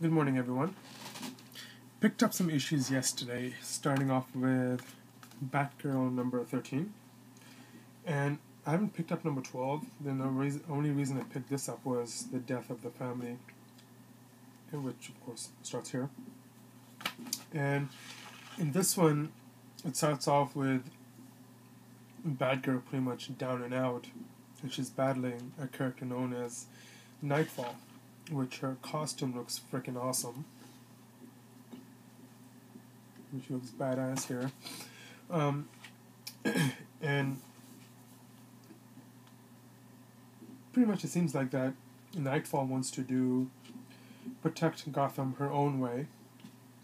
Good morning, everyone. Picked up some issues yesterday, starting off with BatGirl number 13. And I haven't picked up number 12. The only reason I picked this up was the death of the family, which, of course, starts here. And in this one, it starts off with BatGirl pretty much down and out, and she's battling a character known as Nightfall, which her costume looks freaking awesome. She looks badass here. And pretty much it seems like that Nightfall wants to protect Gotham her own way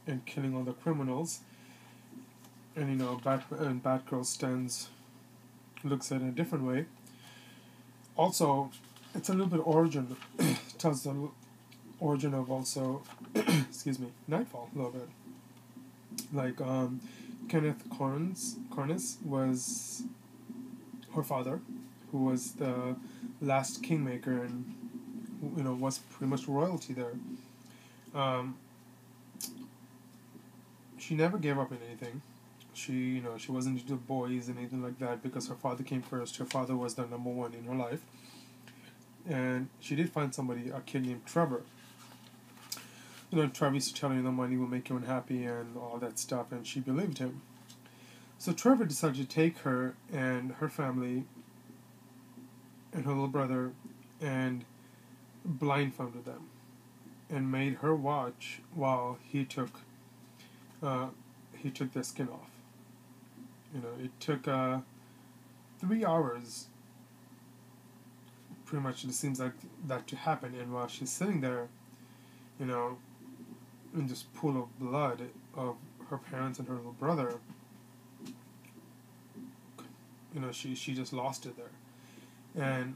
and killing all the criminals. And Batgirl looks at it a different way. Also, it's a little bit origin tells the origin of also excuse me, Nightfall a little bit. Like Kenneth Cornus was her father, who was the last kingmaker and was pretty much royalty there. She never gave up in anything. She wasn't into boys and anything like that because her father came first. Her father was the number one in her life. And she did find somebody, a kid named Trevor. Trevor used to tell her the money will make you unhappy and all that stuff, and she believed him. So Trevor decided to take her and her family and her little brother and blindfolded them and made her watch while he took their skin off. It took 3 hours pretty much, it seems like that to happen, and while she's sitting there, in this pool of blood of her parents and her little brother, she just lost it there. And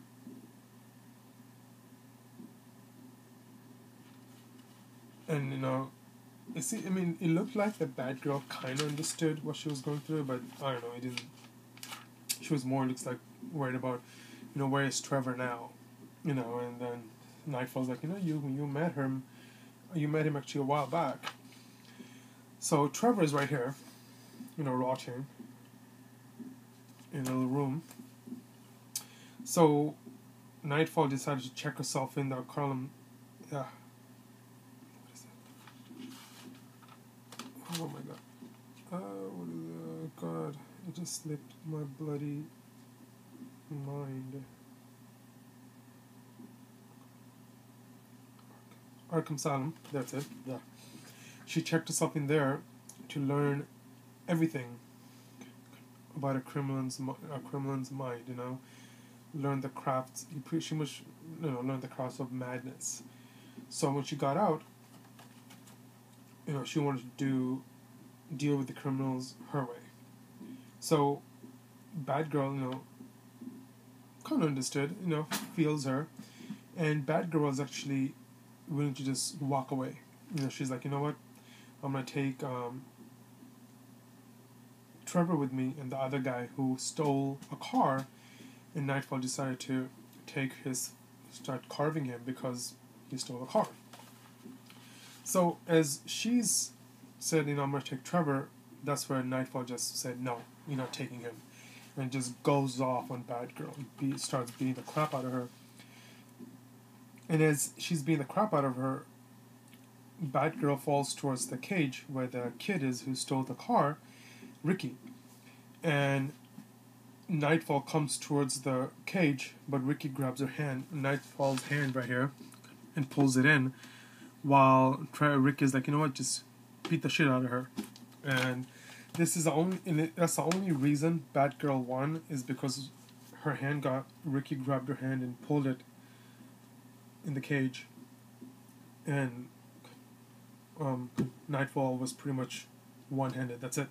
it looked like the bad girl kind of understood what she was going through, but I don't know, it didn't. She was more, looks like, worried about, where is Trevor now? And then Nightfall's like, you met him. You met him actually a while back. So Trevor is right here, rotting in a little room. So Nightfall decided to check herself in the column. What is that? Oh my god. God. It just slipped my bloody mind. Arkham Asylum, that's it, yeah. She checked herself in there to learn everything about a criminal's mind, learn the crafts, she must, learn the crafts of madness. So when she got out, she wanted to deal with the criminals her way. So, BatGirl, kind of understood, feels her, and BatGirl is actually willing to just walk away. She's like, you know what? I'm gonna take Trevor with me and the other guy who stole a car, and Nightfall decided to start carving him because he stole a car. So as she's said, I'm gonna take Trevor, that's where Nightfall just said, no, you're not taking him, and just goes off on BatGirl, starts beating the crap out of her. And as she's beating the crap out of her, BatGirl falls towards the cage where the kid is who stole the car, Ricky. And Nightfall comes towards the cage, but Ricky grabs her hand, Nightfall's hand right here, and pulls it in, while Ricky's like, you know what, just beat the shit out of her. And that's the only reason BatGirl won, is because Ricky grabbed her hand and pulled it in the cage, and Nightfall was pretty much one-handed. That's it.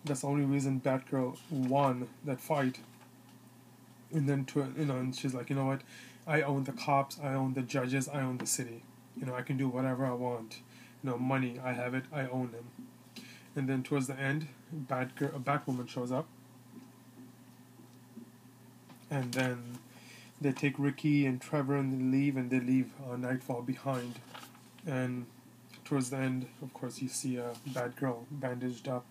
That's the only reason BatGirl won that fight. And then and she's like, you know what? I own the cops. I own the judges. I own the city. I can do whatever I want. Money. I have it. I own them. And then towards the end, Batwoman shows up, and then they take Ricky and Trevor and they leave Nightfall behind And towards the end, of course, you see a BatGirl bandaged up.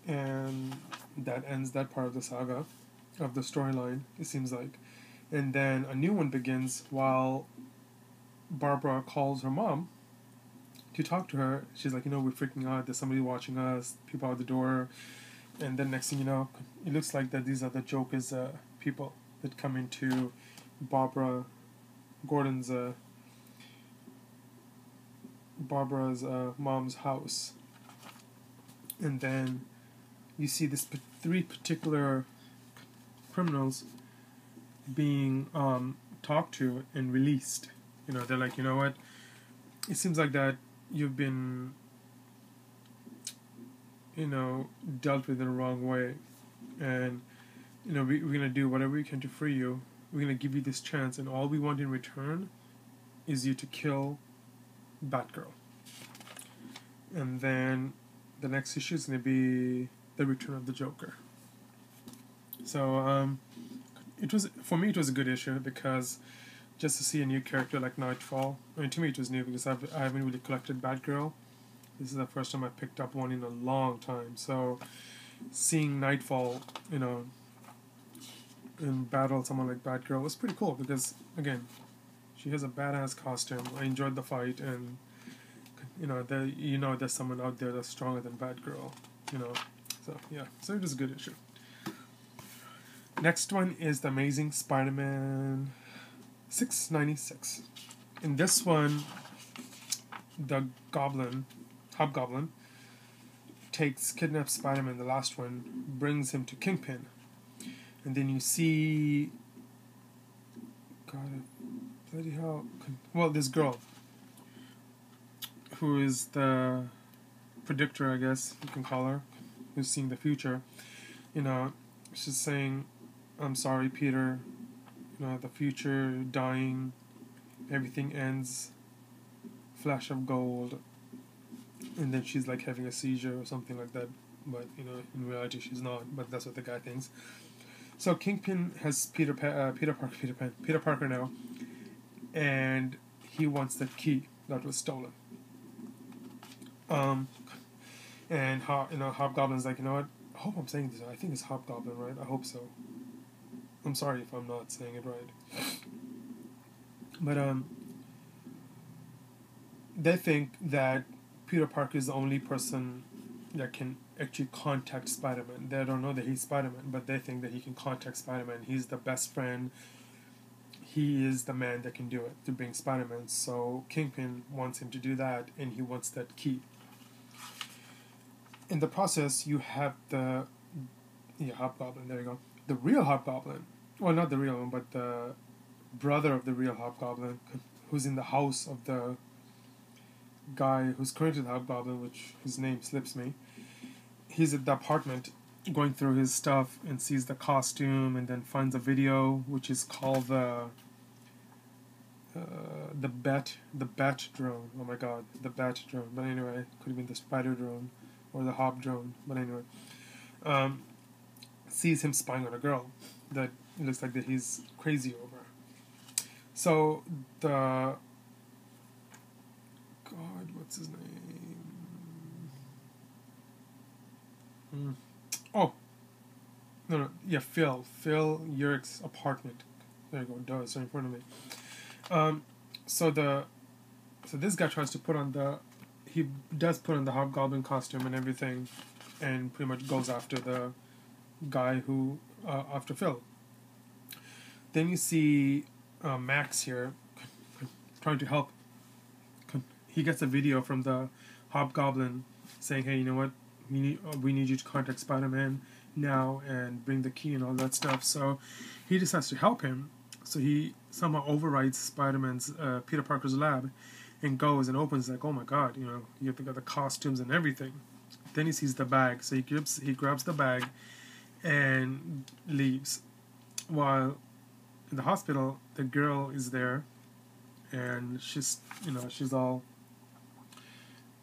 And that ends that part of the saga, of the storyline, it seems like. And then a new one begins while Barbara calls her mom to talk to her. She's like, we're freaking out. There's somebody watching us. People out the door. And then next thing you know, it looks like that these are the Joker's people that come into Barbara's mom's house. And then you see this three particular criminals being talked to and released. They're like, you know what? It seems like that you've been, dealt with in the wrong way, and we're gonna do whatever we can to free you. We're gonna give you this chance, and all we want in return is you to kill Batgirl. And then the next issue is gonna be the return of the Joker. So it was, for me, it was a good issue because just to see a new character like Nightfall. I mean, to me it was new because I haven't really collected Batgirl. This is the first time I picked up one in a long time. So seeing Nightfall, in battle someone like Batgirl was pretty cool because, again, she has a badass costume. I enjoyed the fight, and there's someone out there that's stronger than Batgirl. So yeah, so it was a good issue. Next one is the Amazing Spider-Man 696. In this one, the Hobgoblin, kidnaps Spider-Man, the last one, brings him to Kingpin. And then you see, God, bloody hell, well, this girl, who is the predictor, I guess you can call her, who's seeing the future, she's saying, I'm sorry, Peter, the future, dying, everything ends, flash of gold, and then she's like having a seizure or something like that, but in reality she's not, but that's what the guy thinks. So Kingpin has Peter Parker now, and he wants the key that was stolen. And Hobgoblin's like, what? I hope I'm saying this. I think it's Hobgoblin, right? I hope so. I'm sorry if I'm not saying it right. But they think that Peter Parker is the only person that can actually contact Spider-Man. They don't know that he's Spider-Man, but they think that he can contact Spider-Man. He's the best friend. He is the man that can do it, to bring Spider-Man. So Kingpin wants him to do that, and he wants that key. In the process, you have the Hobgoblin, there you go. The real Hobgoblin. Well, not the real one, but the brother of the real Hobgoblin, who's in the house of the guy who's currently the Hobgoblin, which his name slips me. He's at the apartment going through his stuff and sees the costume, and then finds a video which is called the bat drone. Oh my god, the bat drone. But anyway, could have been the spider drone or the hob drone. But anyway, sees him spying on a girl that it looks like that he's crazy over. So the God, what's his name? Oh, no, yeah, Phil Urich's apartment. There you go. Duh, it's right in front of me. So this guy tries to he does put on the Hobgoblin costume and everything, and pretty much goes after the guy after Phil. Then you see Max here trying to help. He gets a video from the Hobgoblin saying, hey, you know what, we need you to contact Spider-Man now and bring the key and all that stuff. So he decides to help him. So he somehow overrides Spider-Man's Peter Parker's lab and goes and opens, like, oh my god, you have to get the costumes and everything. Then he sees the bag, so he grabs the bag and leaves. While in the hospital, the girl is there, and she's all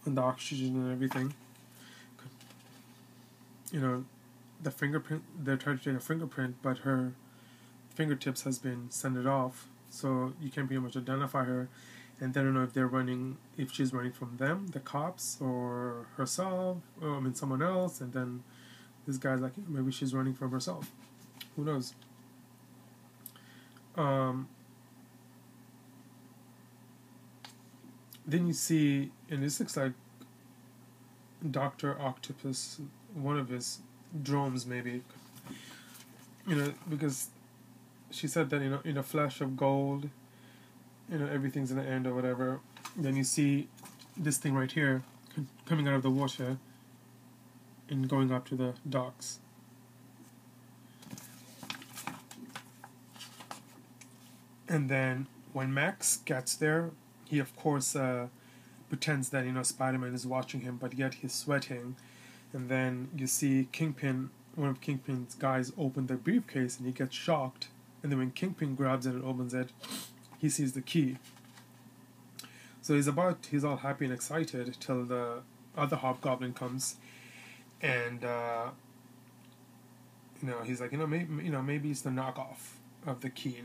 on the oxygen and everything. The fingerprint, they're trying to take a fingerprint, but her fingertips has been sanded off, so you can pretty much identify her, and they don't know if she's running from them, the cops, or herself, or I mean someone else, and then this guy's like, maybe she's running from herself. Who knows? Then you see, and this looks like Dr. Octopus, one of his drones maybe, because she said that, in a flash of gold, everything's in the end or whatever. Then you see this thing right here coming out of the water and going up to the docks. And then when Max gets there, he of course pretends that Spider-Man is watching him, but yet he's sweating. And then you see Kingpin, one of Kingpin's guys, open the briefcase, and he gets shocked. And then when Kingpin grabs it and opens it, he sees the key. So he's all happy and excited till the other Hobgoblin comes, and he's like, maybe it's the knockoff of the key,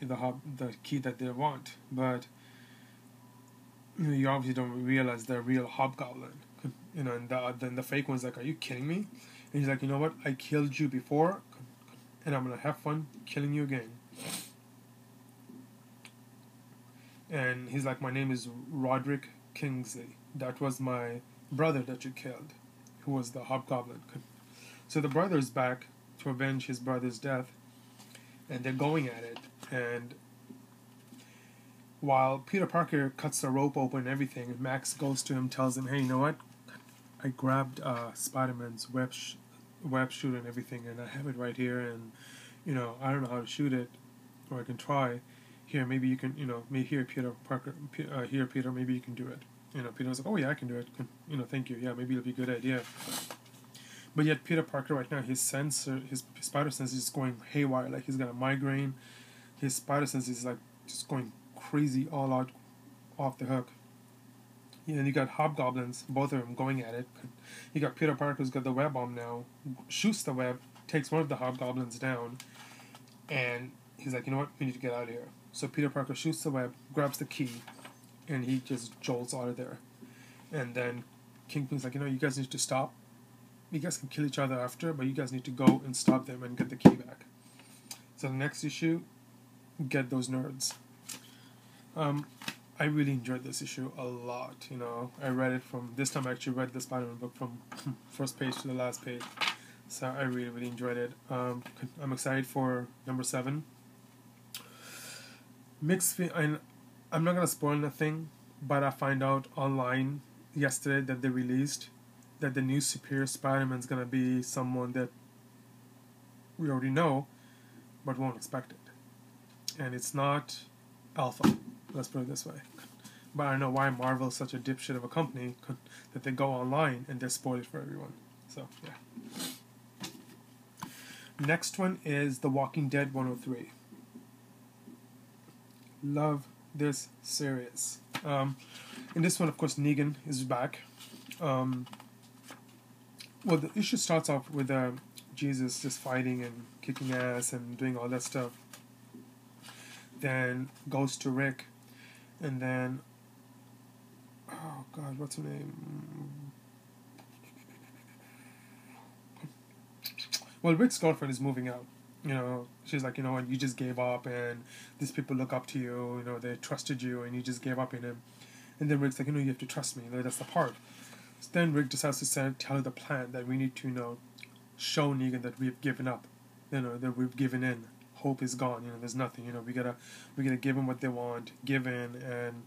the key that they want, but you obviously don't realize they're real Hobgoblin, and then the fake one's like, are you kidding me? And he's like, you know what, I killed you before, and I'm gonna have fun killing you again. And he's like, my name is Roderick Kingsley. That was my brother that you killed, who was the Hobgoblin. So the brother's back to avenge his brother's death, and they're going at it. And while Peter Parker cuts the rope open and everything, Max goes to him, tells him, hey, you know what? I grabbed Spider-Man's web shooter and everything, and I have it right here, and I don't know how to shoot it, or I can try. Here, maybe you can, here, Peter Parker, here, Peter, maybe you can do it. Peter's like, oh yeah, I can do it. Thank you. Yeah, maybe it'll be a good idea. But yet, Peter Parker right now, his spider sense is going haywire. Like he's got a migraine. His spider sense is like just going crazy, all out, off the hook. And you got Hobgoblins, both of them going at it. You got Peter Parker who's got the web bomb now, shoots the web, takes one of the Hobgoblins down, and he's like, you know what, we need to get out of here. So Peter Parker shoots the web, grabs the key, and he just jolts out of there. And then Kingpin's like, you guys need to stop. You guys can kill each other after, but you guys need to go and stop them and get the key back. So the next issue, get those nerds. I really enjoyed this issue a lot. I read it from, this time I actually read the Spider-Man book from first page to the last page. So I really, really enjoyed it. I'm excited for number 7. And I'm not going to spoil nothing, but I find out online yesterday that they released that the new Superior Spider-Man's going to be someone that we already know, but won't expect it. And it's not Alpha, let's put it this way. But I don't know why Marvel's such a dipshit of a company that they go online and they spoil it for everyone. So, yeah. Next one is The Walking Dead 103. Love this series. In this one, of course, Negan is back. Well, the issue starts off with Jesus just fighting and kicking ass and doing all that stuff. Then goes to Rick, and then, oh God, what's her name? Well, Rick's girlfriend is moving out. She's like, what, you just gave up, and these people look up to you, they trusted you, and you just gave up in him. And then Rick's like, you have to trust me, that's the part. So then Rick decides to tell her the plan, that we need to, show Negan that we've given up, that we've given in. Hope is gone, there's nothing, we gotta give them what they want, give in, and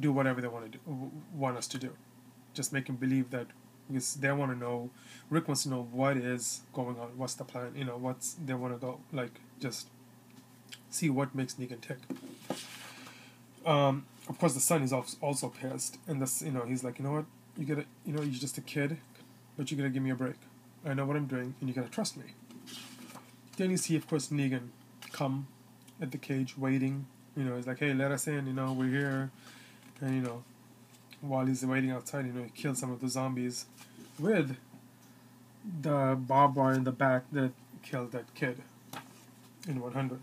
do whatever they want us to do. Just make them believe that, because they want to know, Rick wants to know what is going on, what's the plan, they want to go, just see what makes Negan tick. Of course, the son is also pissed, and this, he's like, what, you're just a kid, but you gotta give me a break. I know what I'm doing, and you gotta trust me. Then you see, of course, Negan come at the cage, waiting. He's like, hey, let us in, we're here. And, while he's waiting outside, he kills some of the zombies with the barbed wire in the back that killed that kid in 100.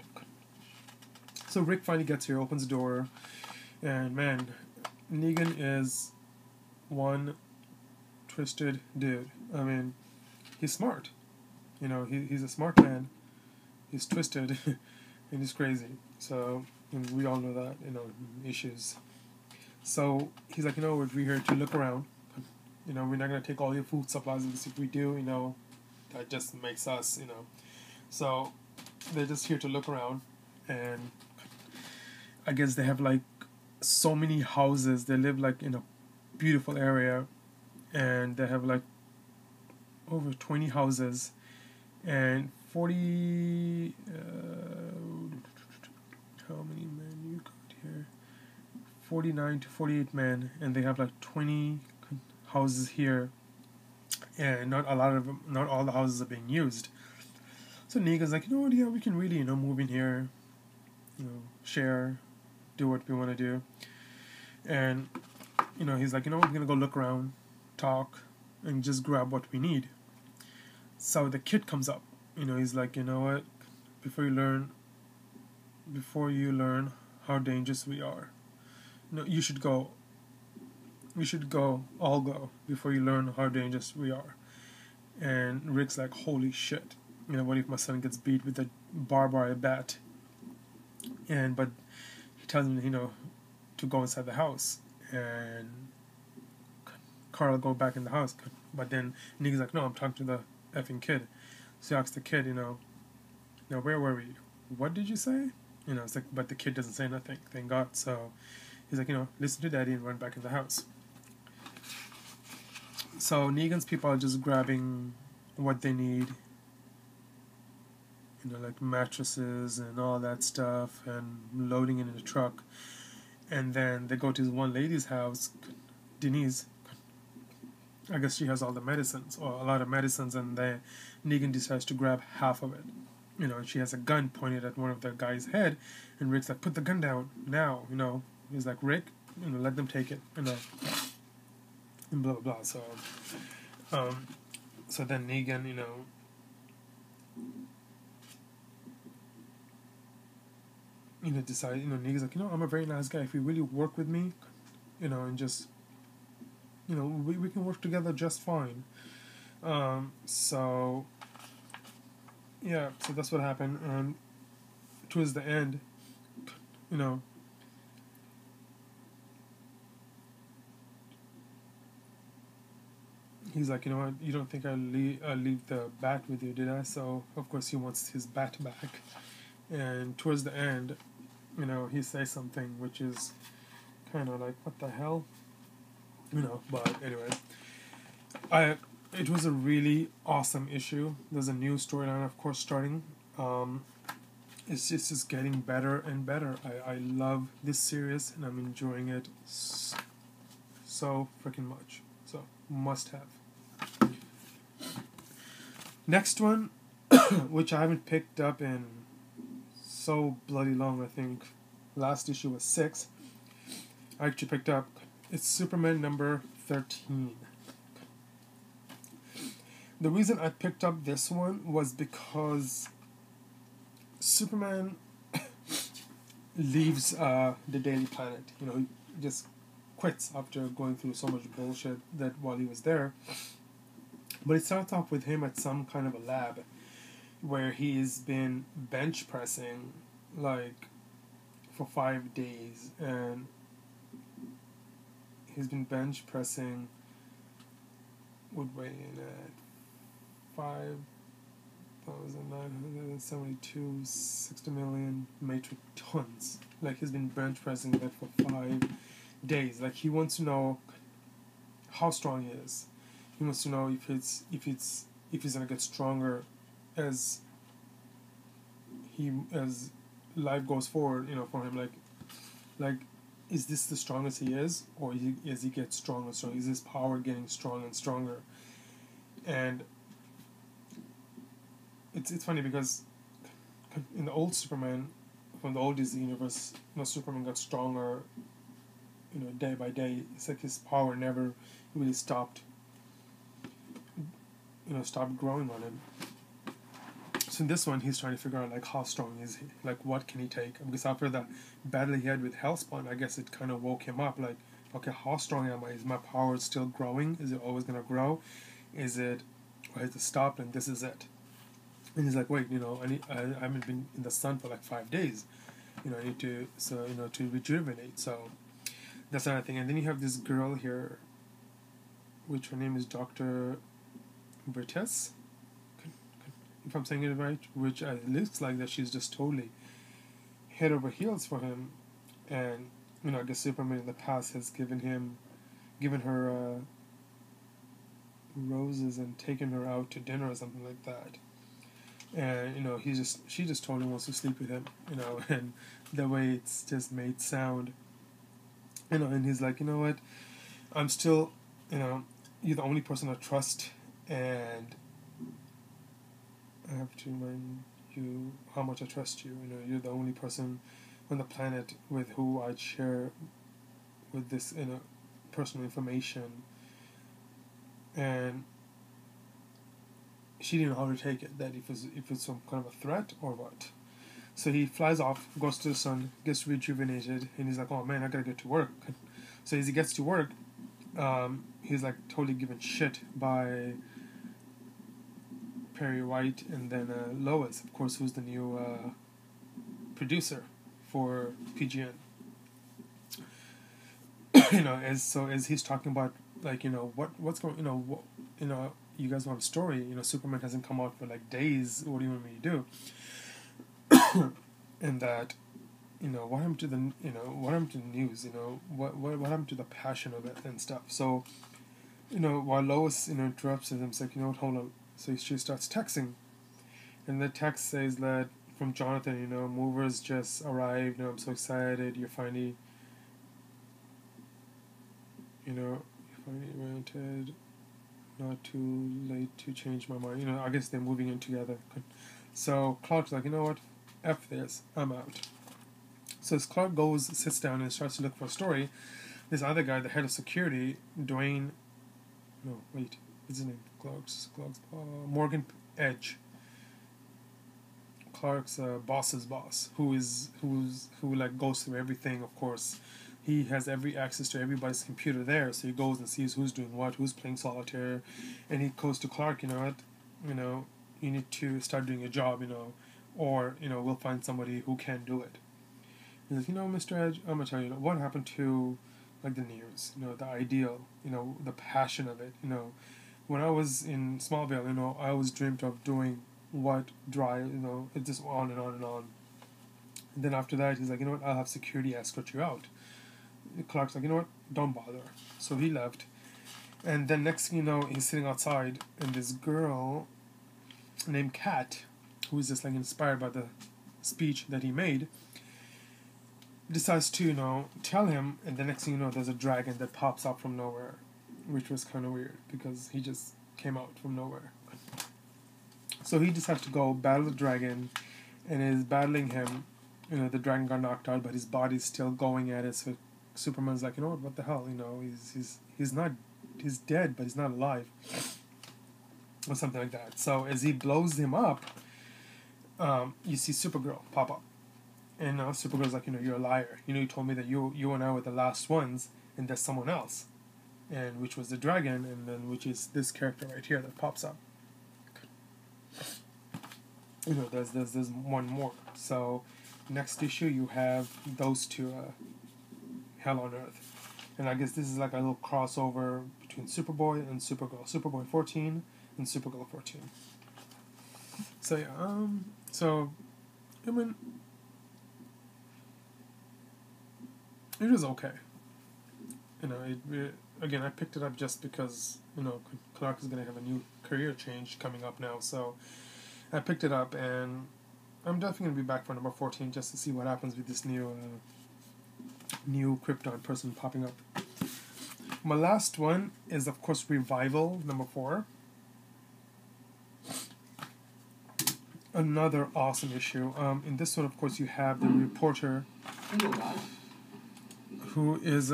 So Rick finally gets here, opens the door, and man, Negan is one twisted dude. I mean, he's smart. You know, he's a smart man. He's twisted, and he's crazy. So, and we all know that, you know, issues. So he's like, you know, we're here to look around. You know, we're not gonna take all your food supplies because if we do, you know, that just makes us, you know. So they're just here to look around, and I guess they have like so many houses. They live like in a beautiful area, and they have like over 20 houses and 40 how many men you got here, 49 to 48 men, and they have like 20 houses here, and not all the houses are being used. So Negan's like, you know what, yeah, we can really, you know, move in here, you know, share, do what we want to do. And you know, he's like, you know, we're gonna go look around, talk, and just grab what we need. So the kid comes up. You know, he's like, you know what, before you learn how dangerous we are, no, you should go. We should go, all go, before you learn how dangerous we are. And Rick's like, holy shit, you know, what if my son gets beat with a barbed wire bat? But he tells him, you know, to go inside the house, and Carl go back in the house. But then Negan's like, no, I'm talking to the effing kid. So he asks the kid, you know, where were we? What did you say? You know, it's like, but the kid doesn't say nothing, thank God. So he's like, you know, listen to daddy, and run back in the house. So Negan's people are just grabbing what they need, you know, like mattresses and all that stuff, and loading it in the truck. And then they go to this one lady's house, Denise. I guess she has all the medicines, or a lot of medicines, and then Negan decides to grab half of it. You know, she has a gun pointed at one of the guy's head, and Rick's like, put the gun down now, you know. He's like, Rick, you know, let them take it, you know, and blah, blah, blah. So then Negan, you know, decide, you know, Negan's like, you know, I'm a very nice guy. If you really work with me, you know, and just, you know, we can work together just fine. So yeah, so that's what happened. And towards the end, you know, he's like, you know what, you don't think I'll leave the bat with you, did I? So of course he wants his bat back. And towards the end, you know, he says something which is kind of like, what the hell, you know. But anyway, it was a really awesome issue. There's a new storyline, of course, starting. It's just getting better and better. I love this series, and I'm enjoying it so freaking much. So must have. Next one, which I haven't picked up in so bloody long. I think last issue was 6. I actually picked up. It's Superman number 13. The reason I picked up this one was because Superman leaves the Daily Planet. You know, he just quits after going through so much bullshit that while he was there. But it starts off with him at some kind of a lab where he's been bench pressing like for 5 days, and he's been bench pressing would weigh in at 5,972 60 million metric tons. Like, he's been bench pressing that for 5 days. Like, he wants to know how strong he is. He wants to know if he's gonna get stronger as life goes forward. You know, for him, like is this the strongest he is, or as he gets stronger and stronger? Is his power getting stronger and stronger? And it's funny because in the old Superman, from the old Disney universe, you know, Superman got stronger, you know, day by day. It's like his power never really stopped growing on him. So in this one, he's trying to figure out like how strong is he, like what can he take? Because after that battle he had with Hellspawn, I guess it kind of woke him up. Like, okay, how strong am I? Is my power still growing? Is it always gonna grow? Is it, or has it stopped and this is it? And he's like, wait, I haven't been in the sun for like 5 days. I need to, so to rejuvenate. So that's another thing. And then you have this girl here, which her name is Dr. Brites, if I'm saying it right, which it looks like that she's just totally head over heels for him. And I guess Superman in the past has given her roses and taken her out to dinner or something like that. And she just totally wants to sleep with him, and the way it's just made sound, and he's like, what, I'm still, you're the only person I trust, and I have to remind you how much I trust you. You're the only person on the planet with who I'd share with this, personal information. And she didn't know how to take it, that if it's some kind of a threat or what. So he flies off, goes to the sun, gets rejuvenated, and he's like, oh man, I gotta get to work. So as he gets to work, he's like totally given shit by Perry White and then Lois, of course, who's the new producer for PGN. As he's talking about, like, what's going, you guys want a story, Superman hasn't come out for like days, what do you want me to do? And that, what happened to the, what happened to the news, what happened to the passion of it and stuff. So, while Lois, interrupts him, it's like, hold on. So she starts texting, and the text says that from Jonathan, movers just arrived, I'm so excited, you're finally rented, not too late to change my mind. I guess they're moving in together. So Clark's like, what, F this, I'm out. So as Clark sits down and starts to look for a story, this other guy, the head of security, what's his name? Morgan Edge. Clark's boss's boss, who like goes through everything. Of course, he has every access to everybody's computer there, so he goes and sees who's doing what, who's playing solitaire, and he goes to Clark. You need to start doing a job. Or we'll find somebody who can do it. He's like, Mr. Edge, I'm gonna tell you, what happened to like the news, the ideal, the passion of it, When I was in Smallville, I always dreamt of doing what drive, it just on and on and on. And then after that, he's like, I'll have security escort you out. Clark's like, what, don't bother. So he left. And then next thing you know, he's sitting outside, and this girl named Kat, who is just like inspired by the speech that he made, decides to, tell him, and the next thing you know, there's a dragon that pops up from nowhere, which was kind of weird, because he just came out from nowhere. So he decides to go battle the dragon, and is battling him. The dragon got knocked out, but his body's still going at it, so Superman's like, what the hell, he's dead, but he's not alive. Or something like that. So as he blows him up, you see Supergirl pop up. And Supergirl's like, you're a liar. You told me that you and I were the last ones, and there's someone else. And which was the dragon, and then which is this character right here that pops up. There's one more. So next issue you have those two, Hell on Earth. And I guess this is like a little crossover between Superboy and Supergirl. Superboy 14 and Supergirl 14. So yeah, it was okay. Again, I picked it up just because, Clark is going to have a new career change coming up now, so I picked it up, and I'm definitely going to be back for number 14 just to see what happens with this new Krypton person popping up. My last one is, of course, Revival, number 4. Another awesome issue. In this one, of course, you have the reporter who is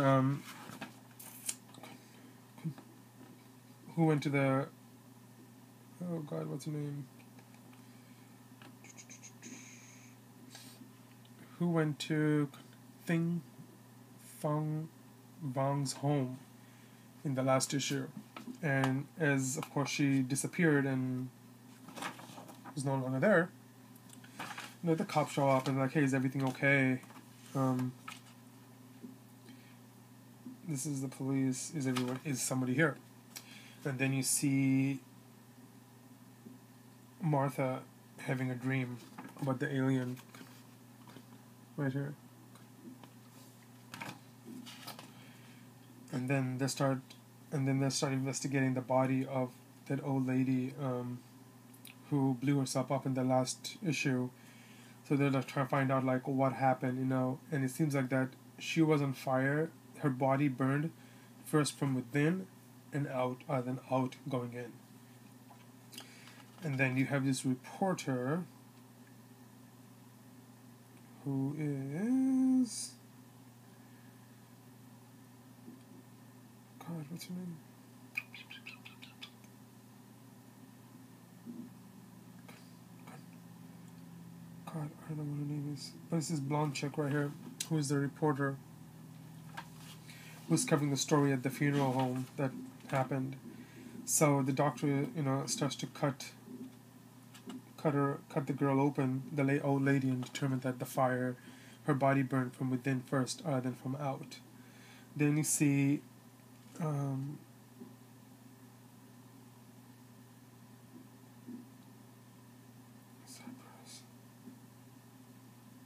who went to the, oh god, what's her name? who went to Thing Fang Vang's home in the last issue, and as of course she disappeared and was no longer there, the cops show up and they're like, hey, is everything okay? This is the police. Is somebody here? And then you see Martha having a dream about the alien right here. And then they start investigating the body of that old lady who blew herself up in the last issue. So they're like trying to find out like what happened, and it seems like that she was on fire. Her body burned first from within and out, then out going in. And then you have this reporter who is... God, what's her name? God, I don't know what her name is. Oh, this is blonde chick right here, who is the reporter, who's covering the story at the funeral home that happened. So the doctor, starts to cut the girl open, the old lady, and determine that her body burned from within first, than from out. Then you see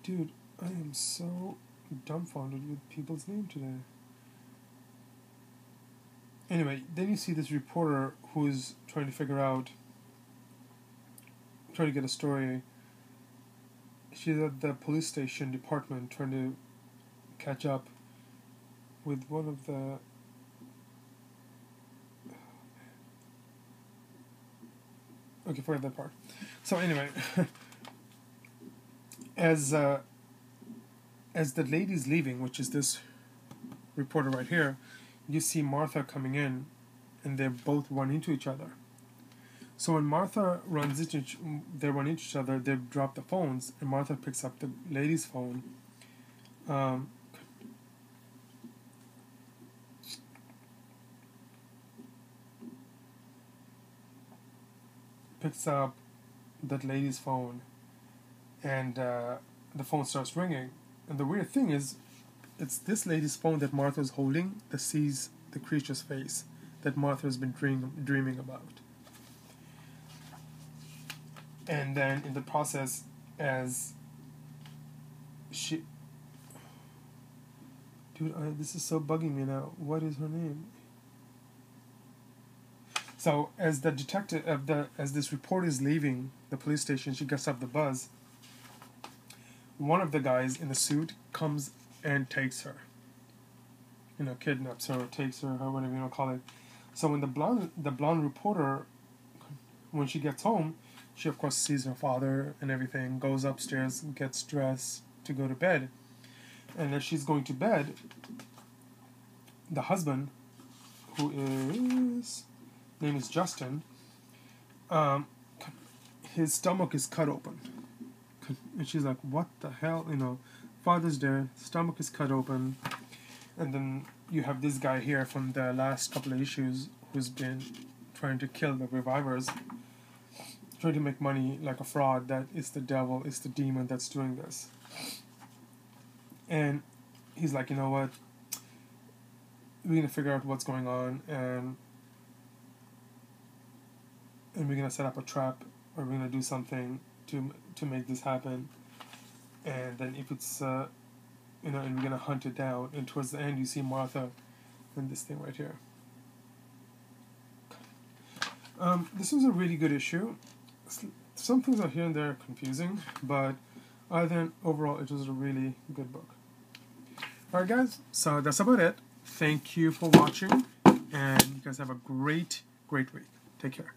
dude, I am so dumbfounded with people's name today. Anyway, then you see this reporter who's trying to get a story. She's at the police station department trying to catch up with one of the... Okay, forget that part. So anyway, as the lady's leaving, which is this reporter right here, you see Martha coming in, and they both run into each other. So when Martha they run into each other, they drop the phones, and Martha picks up the lady's phone. Picks up that lady's phone, and the phone starts ringing. And the weird thing is, it's this lady's phone that Martha's holding that sees the creature's face that Martha has been dreaming about. And then in the process, as she... Dude, this is so bugging me now. What is her name? So as the detective, as this reporter is leaving the police station, she gets up the bus. One of the guys in the suit comes and takes her. Kidnaps her, takes her, or whatever you want to call it. So when the blonde reporter, when she gets home, she of course sees her father and everything, goes upstairs, gets dressed to go to bed. And as she's going to bed, the husband, who is... name is Justin, his stomach is cut open. And she's like, what the hell? Father's there, stomach is cut open. And then you have this guy here from the last couple of issues who's been trying to kill the revivers, trying to make money like a fraud, that it's the devil, it's the demon that's doing this. And he's like, you know what? We're going to figure out what's going on, and we're going to set up a trap, or we're going to do something to make this happen. And then if it's, and we're going to hunt it down. And towards the end, you see Martha in this thing right here. This was a really good issue. Some things are here and there confusing, but other than overall, it was a really good book. Alright guys, so that's about it. Thank you for watching, and you guys have a great week. Take care.